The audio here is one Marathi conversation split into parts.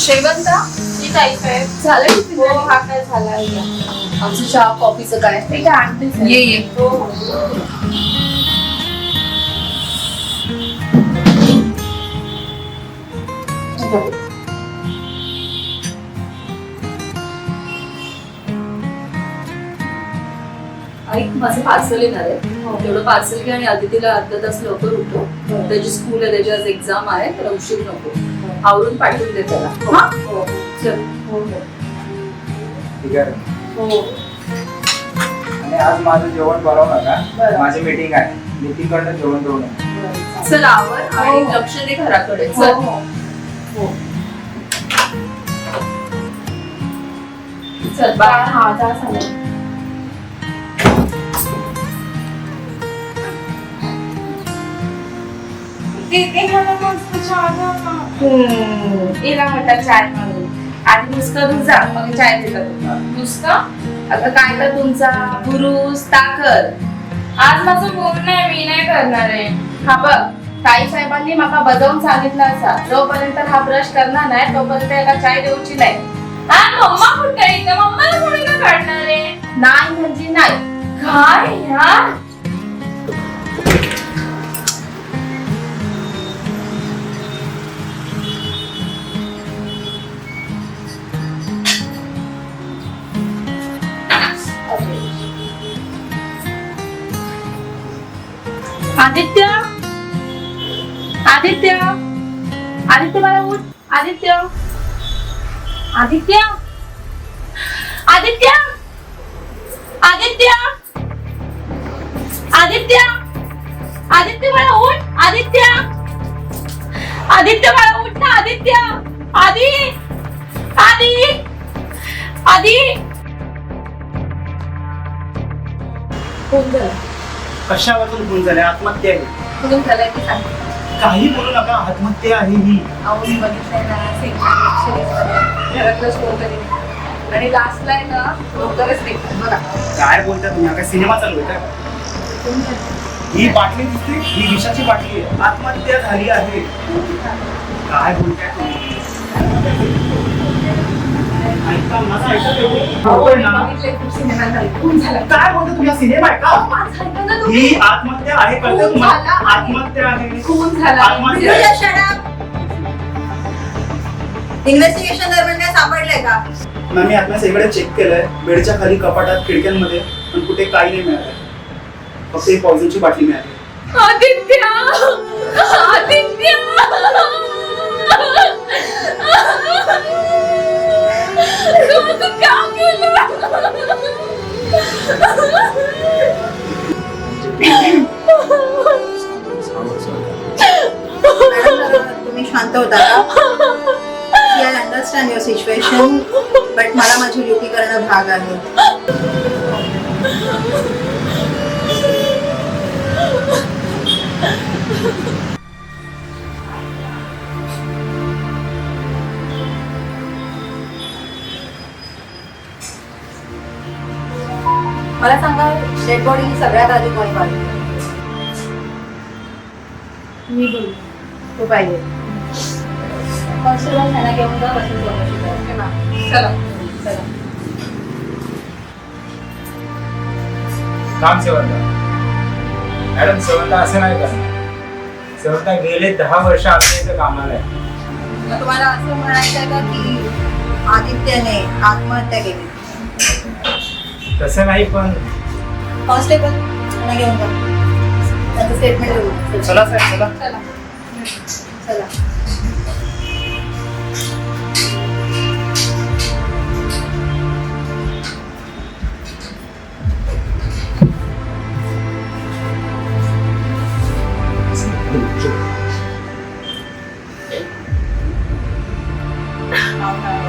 शेवंता ठीक आहे झालं की हो हा काय झाला आमचं चहा कॉफीचं काय ठीक आहे आणतेच आहे. ये ये हो ऐक माझं पार्सल येणार आहे तेवढं पार्सल घे आणि अदितीला अर्धा तास लवकर उठव त्याची स्कूल आहे त्याची आज एक्झाम आहे त्याला उशीर नको आवरून पाठवून दे त्याला हा हो चल हो ठीक आहे. हो आणि आज माझं जेवण बनवू नका बरं. माझी मीटिंग आहे मीटिंग कडनं जेवण करू नका. चल आवर आणि लक्ष दे घराकडे हो चल हो हो चल बाय हा जा चालेल ते मला मस्त चहा हिला म्हणतात चाय म्हणून आणि नुसतं दूध जा मग चाय देतात तुला नुसतं आता काय तर तुमचा बुरुस ताकर आज माझं मूड नाही मी नाही करणार आहे हा बघ ताई साहेबांनी मला बजावून सांगितलं असा जोपर्यंत हा ब्रश करणार नाही तोपर्यंत याला चाय देऊची नाही हा मम्मा कुठे आहे इथं? मम्माला कोणी का काढणार आहे नाही म्हणजे नाही काय यार आदित्य आदित्य आदित्य मला उठ आदित्य आदित्य आदित्य आदित्य आदित्य आदित्य मला उठ आदित्य आदित्य मला उठ ना आदित्य आदि आदि आदि फोन झाला कशावरून फोन झाले आत्महत्या आहे फोन झालाय की सांग काही बोलू नका आत्महत्या आहे ही अहो मी बघितलंय ना घरातलं स्टोर करीन आणि लास्टला आहे ना लवकरच निघतात बघा काय बोलता तुम्ही काय सिनेमा चालू आहे का ही बाटली दिसते ही विषाची बाटली आहे आत्महत्या झाली आहे काय बोलताय तुम्ही ऐका माझा ऐका तेवढं. बोलतोय ना. बघितलंय खूप सिनेमा झाले खूप झाला काय बोलतो तुझा सिनेमा आहे का माझं ऐका ना तुम्ही. ही आत्महत्या आहे कळतं खून तुम्हाला झाला आहे. आत्महत्या आहे खून झाला आत्महत्या आहे. इन्व्हेस्टिगेशन दरम्यान काय सापडलंय का? मॅम मी आता सगळीकडे चेक केलंय बेडच्या खाली कपाटात खिडक्यांमध्ये पण कुठे काही नाही मिळालं फक्त एक पॉइझनची बाटली मिळाली आदित्य आदित्य तू क्या केलं तुम्ही शांत होता का? I understand your situation but मला माझी ड्युटी करणं भाग आहे. मला सांगा डेड बॉडी सगळ्यात आधी कोणी पाहिजे? मी बोलू तो पाहिजे. कॉन्स्टेबल त्यांना घेऊन जा बसून चला चला. काम सेवंता मॅडम सेवंता असं नाही करणार सेवंता गेले 10 वर्ष आमच्या इथं कामाला आहे मग तुम्हाला असं म्हणायचं आहे का की आदित्यने आत्महत्या केली? तसं नाही पण कॉन्स्टेबल त्यांना घेऊन जा त्यांचं स्टेटमेंट देऊ. चला साहेब चला चला चला.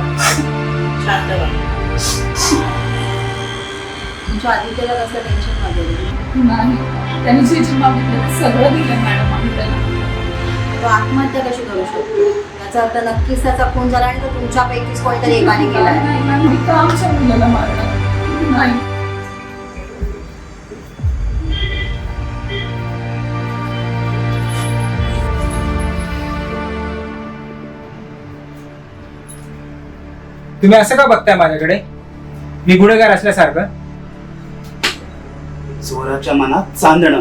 शांत व्हा. तुमच्या आदित्यला कसं टेन्शन मध्ये नाही त्यांनी जे जे मागितलं ते सगळं दिलं मॅडम आम्ही त्याला तो आत्महत्या कशी करू शकतो? याचा अर्थ नक्कीच त्याचा खून झाला आणि तो तुमच्यापैकीच कोणीतरी एकाने केला आहे. नाही मॅम मी का आमच्या मुलाला मारणार नाही तुम्ही असं का बघताय माझ्याकडे? मी गुन्हेगार असल्यासारखं? चोराच्या मनात चांदणं.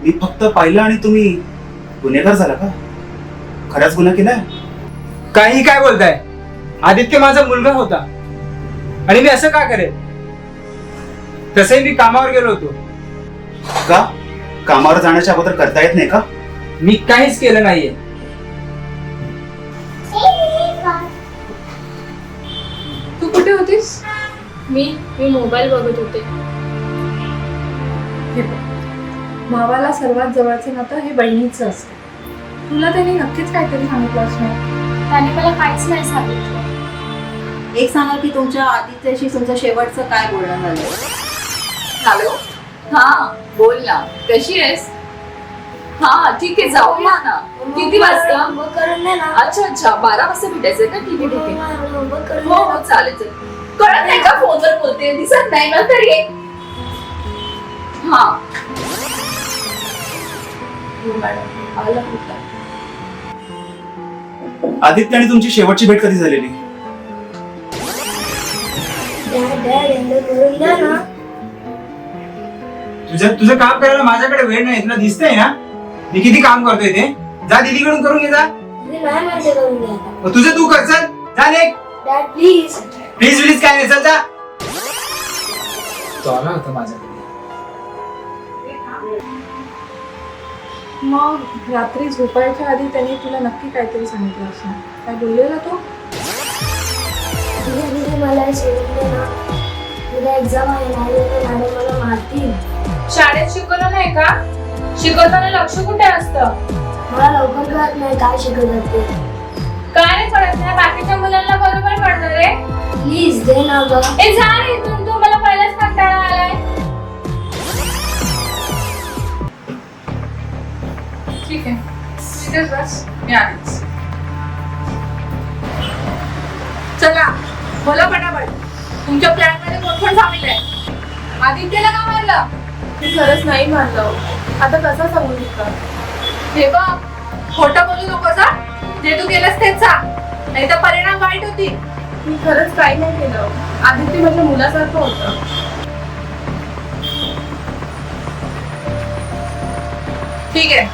मी फक्त पाहिलं आणि तुम्ही गुन्हेगार झाला का? खराच गुन्हा केलाय? काही काय बोलताय? आदित्य माझा मुलगा होता आणि मी असं का करेल? तसंही मी कामावर गेलो होतो. का कामावर जाण्याच्या अगोदर करता येत नाही का? मी काहीच केलं नाहीये. तू कुठे होतीस? मी मोबाईल बघत होते. हे बघ, भावाला सर्वात जवळचं नातं हे बहिणीचं असतं. तुला त्याने नक्कीच काहीतरी सांगितलं असणार. त्याने मला काहीच नाही सांगितलं. एक सांगा की तुमच्या आदित्यशी तुमचं शेवटचं काय बोलणं झालं? हॅलो, हा बोल ना, कशी आहेस? हा ठीक आहे, जाऊया ना. किती वाजता? अच्छा अच्छा, 12 वाजता भेटायचंय का? ठीक आहे ठीक आहे. हो हो चालेल चालेल. कळत नाही का फोनवर बोलते? दिसत नाही ना तरी. हा हो मॅडम, आला होता. आदित्य आणि तुमची शेवटची भेट कधी झालेली? तुझं काम करायला माझ्याकडे वेळ नाही. तुला दिसतंय ना मी किती काम करतोय ते? जा दीदीकडून करून घे जा. तुझं तू कर, चल जा. प्लीज प्लीज काय नाही, चल जा. तो आला होता माझ्याकडे. मग रात्री झोपायच्या आधी त्याने तुला नक्की काहीतरी सांगितलं असणार. काय बोललेला तो? मला शेवटलं ना, उद्या एक्झाम आहे ना, मॅडम मला मारतील. शाळेत शिकवलं नाही का? शिकवताना लक्ष कुठे असतं? मला लवकर कळत नाही काय शिकवतात ते. काय नाही कळत नाही? बाकीच्या मुलांना बरोबर कळतं रे. प्लीज दे ना ग. ए जा रे इथून, तू मला पहिलाच कंटाळा आलाय. ठीक आहे, तिथेच बस, मी आलीच. चला बोला पटापट. तुमच्या प्लॅन मध्ये कोण कोण सामील आहे? आदित्यला का मारलं? मी खरंच नाही मारलं. आता कसं सांगू तुला? हे बघ, खोटं बोलू नकोस हा. जे तू केलंस तेच सांग, नाही तर परिणाम वाईट होतील. मी खरंच काही नाही केलं. आदित्य माझ्या मुलासारखं होतं. ठीक आहे.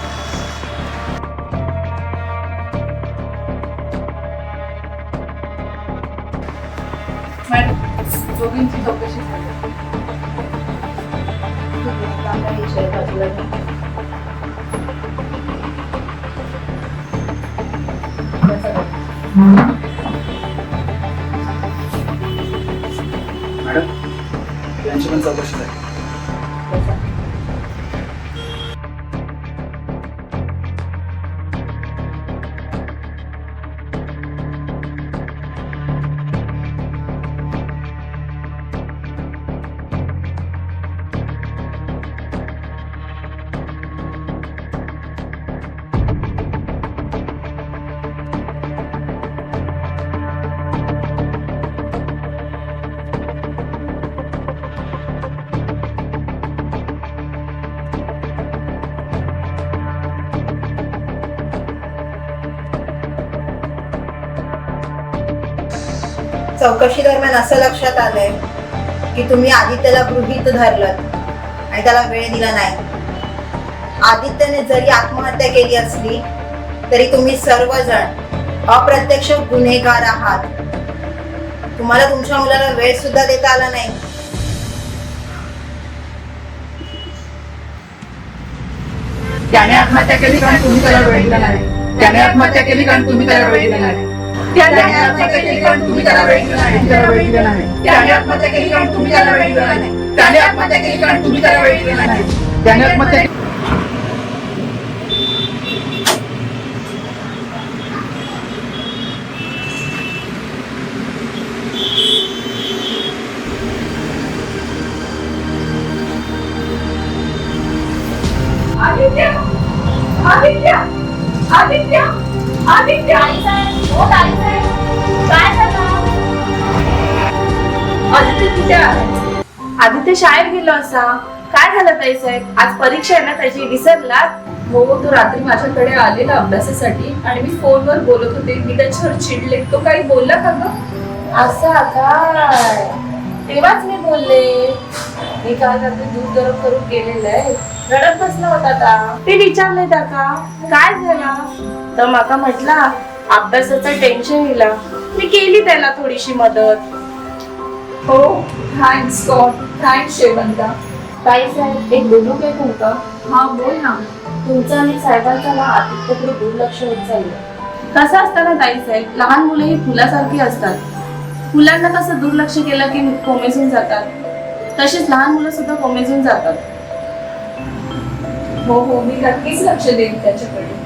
मॅडम, दोघींची चौकशी झाली. मॅडम यांची पण चौकशी झाली. चौकशी दरम्यान असं लक्षात आलंय की तुम्ही आदित्यला गृहीत धरलं आणि त्याला वेळ दिला नाही. आदित्यने जरी आत्महत्या केली असली तरी तुम्ही सर्वजण अप्रत्यक्ष गुन्हेगार आहात. तुम्हाला तुमच्या मुलाला वेळ सुद्धा देता आला नाही. त्याने आत्महत्या केली कारण तुम्ही त्याला वेळ दिला नाही. त्याने आत्महत्या केली कारण तुम्ही त्याला वेळ दिला नाही. त्याने आत्महत्या केली कारण तुम्ही त्याला वेळ दिला नाही. त्याला वेळ दिला नाही. त्याने आत्महत्या केली कारण तुम्ही त्याला वेळ दिला नाही. त्याने आत्महत्या केली कारण तुम्ही त्याला वेळ दिला नाही. त्याने आत्महत्या आदित्य, आदित्य, आदित्य, आदित्य. काय झालं? आदित्य कुठे आहे? आदित्य शाळेत गेलो असा. काय झालं ताई साहेब? आज परीक्षा आहे ना त्याची, विसरला? हो, तो रात्री माझ्याकडे आलेला अभ्यासासाठी आणि मी फोनवर बोलत होते. मी त्याच्यावर चिडले. तो काही बोलला का ग? असा काय? तेव्हाच मी बोलले. मी काल रात्री दूध गरम करून गेलेलं आहे. रडत बसला होता आता. ते विचारले त्याका काय झालं तर माका म्हटला अभ्यासाचं टेन्शन येला. मी केली त्याला थोडीशी मदत. हो, थँक्स गॉड, थँक्स शेवंता. ताई साहेब एक बोलू काय तुमका? हा बोल ना. तुमचं आणि साहेबांचं ना आतिथ्याकडे दुर्लक्ष होत चाललं. कसं असतं ना ताई साहेब, लहान मुलं ही फुलासारखी असतात. फुलांना कसं दुर्लक्ष केलं की कोमेजून जातात, तसेच लहान मुलं सुद्धा कोमेजून जातात. हो हो, मी नक्कीच लक्ष देईन त्याच्याकडे.